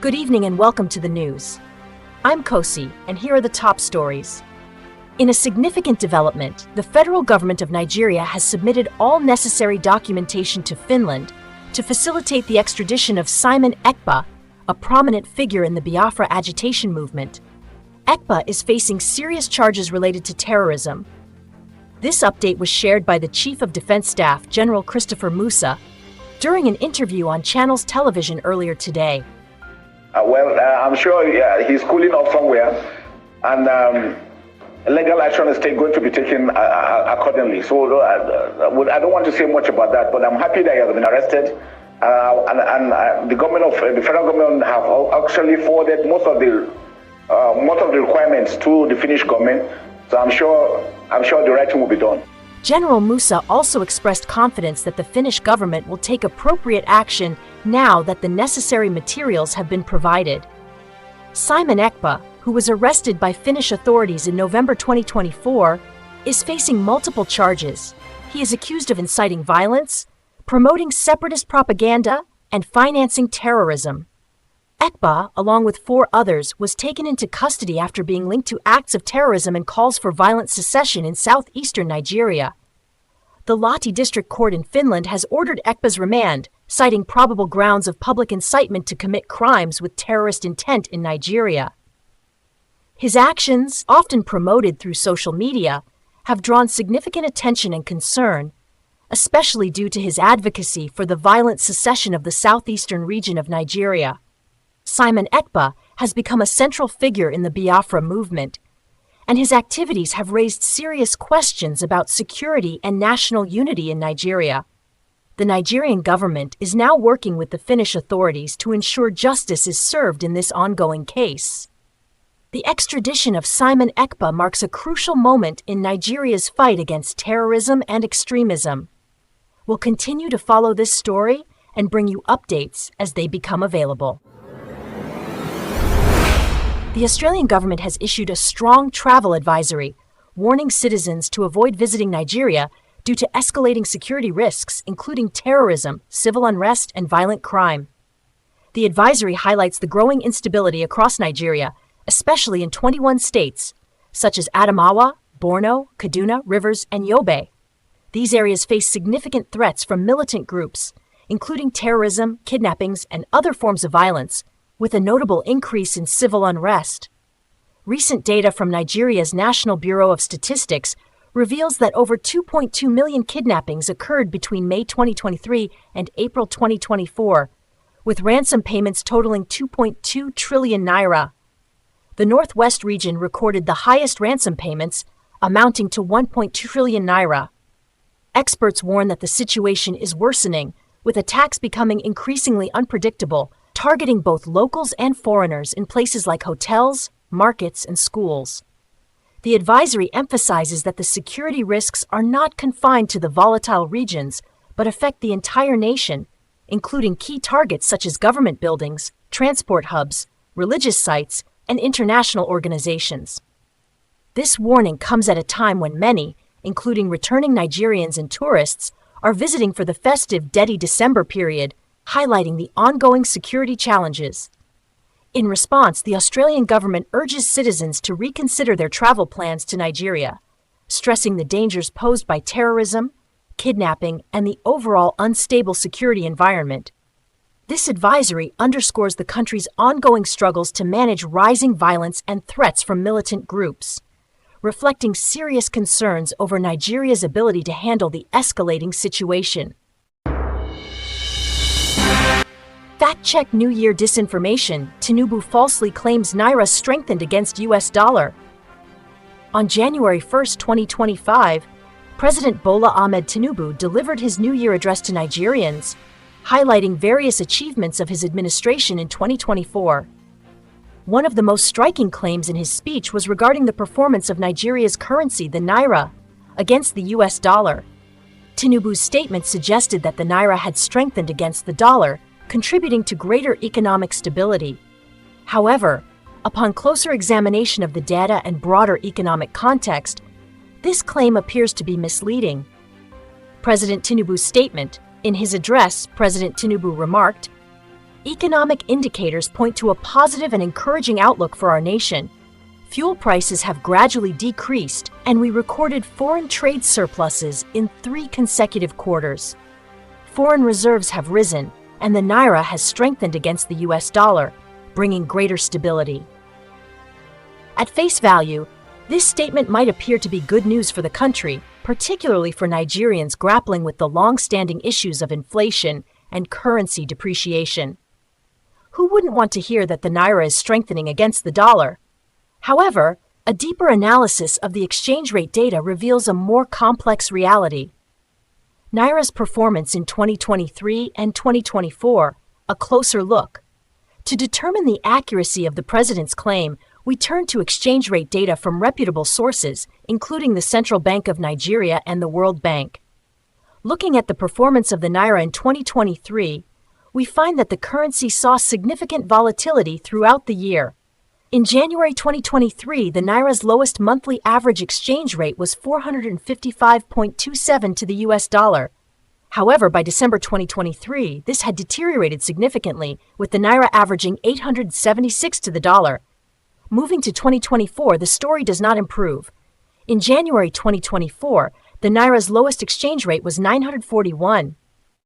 Good evening and welcome to the news. I'm Kosi, and here are the top stories. In a significant development, the federal government of Nigeria has submitted all necessary documentation to Finland to facilitate the extradition of Simon Ekpa, a prominent figure in the Biafra agitation movement. Ekpa is facing serious charges related to terrorism. This update was shared by the Chief of Defense Staff, General Christopher Musa, during an interview on Channels Television earlier today. I'm sure he's cooling off somewhere, and legal action is going to be taken accordingly. So I don't want to say much about that, but I'm happy that he has been arrested. And the federal government have actually forwarded most of the requirements to the Finnish government. So I'm sure the right thing will be done. General Musa also expressed confidence that the Finnish government will take appropriate action now that the necessary materials have been provided. Simon Ekpa, who was arrested by Finnish authorities in November 2024, is facing multiple charges. He is accused of inciting violence, promoting separatist propaganda, and financing terrorism. Ekpa, along with 4 others, was taken into custody after being linked to acts of terrorism and calls for violent secession in southeastern Nigeria. The Lahti District Court in Finland has ordered Ekpa's remand, citing probable grounds of public incitement to commit crimes with terrorist intent in Nigeria. His actions, often promoted through social media, have drawn significant attention and concern, especially due to his advocacy for the violent secession of the southeastern region of Nigeria. Simon Ekpa has become a central figure in the Biafra movement, and his activities have raised serious questions about security and national unity in Nigeria. The Nigerian government is now working with the Finnish authorities to ensure justice is served in this ongoing case. The extradition of Simon Ekpa marks a crucial moment in Nigeria's fight against terrorism and extremism. We'll continue to follow this story and bring you updates as they become available. The Australian government has issued a strong travel advisory, warning citizens to avoid visiting Nigeria due to escalating security risks, including terrorism, civil unrest, and violent crime. The advisory highlights the growing instability across Nigeria, especially in 21 states, such as Adamawa, Borno, Kaduna, Rivers, and Yobe. These areas face significant threats from militant groups, including terrorism, kidnappings, and other forms of violence, with a notable increase in civil unrest. Recent data from Nigeria's National Bureau of Statistics reveals that over 2.2 million kidnappings occurred between May 2023 and April 2024, with ransom payments totaling 2.2 trillion naira. The Northwest region recorded the highest ransom payments, amounting to 1.2 trillion naira. Experts warn that the situation is worsening, with attacks becoming increasingly unpredictable, targeting both locals and foreigners in places like hotels, markets, and schools. The advisory emphasizes that the security risks are not confined to the volatile regions, but affect the entire nation, including key targets such as government buildings, transport hubs, religious sites, and international organizations. This warning comes at a time when many, including returning Nigerians and tourists, are visiting for the festive December period, highlighting the ongoing security challenges. In response, the Australian government urges citizens to reconsider their travel plans to Nigeria, stressing the dangers posed by terrorism, kidnapping, and the overall unstable security environment. This advisory underscores the country's ongoing struggles to manage rising violence and threats from militant groups, reflecting serious concerns over Nigeria's ability to handle the escalating situation. Fact-check New Year disinformation. Tinubu falsely claims naira strengthened against US dollar. On January 1, 2025, President Bola Ahmed Tinubu delivered his New Year address to Nigerians, highlighting various achievements of his administration in 2024. One of the most striking claims in his speech was regarding the performance of Nigeria's currency, the naira, against the US dollar. Tinubu's statement suggested that the naira had strengthened against the dollar, contributing to greater economic stability. However, upon closer examination of the data and broader economic context, this claim appears to be misleading. President Tinubu's statement. In his address, President Tinubu remarked, Economic indicators point to a positive and encouraging outlook for our nation. Fuel prices have gradually decreased, and we recorded foreign trade surpluses in 3 consecutive quarters. Foreign reserves have risen, and the naira has strengthened against the US dollar, bringing greater stability. At face value, this statement might appear to be good news for the country, particularly for Nigerians grappling with the long-standing issues of inflation and currency depreciation. Who wouldn't want to hear that the naira is strengthening against the dollar? However, a deeper analysis of the exchange rate data reveals a more complex reality. Naira's performance in 2023 and 2024, a closer look. To determine the accuracy of the president's claim, we turn to exchange rate data from reputable sources, including the Central Bank of Nigeria and the World Bank. Looking at the performance of the naira in 2023, we find that the currency saw significant volatility throughout the year. In January 2023, the naira's lowest monthly average exchange rate was 455.27 to the US dollar. However, by December 2023, this had deteriorated significantly, with the naira averaging 876 to the dollar. Moving to 2024, the story does not improve. In January 2024, the naira's lowest exchange rate was 941,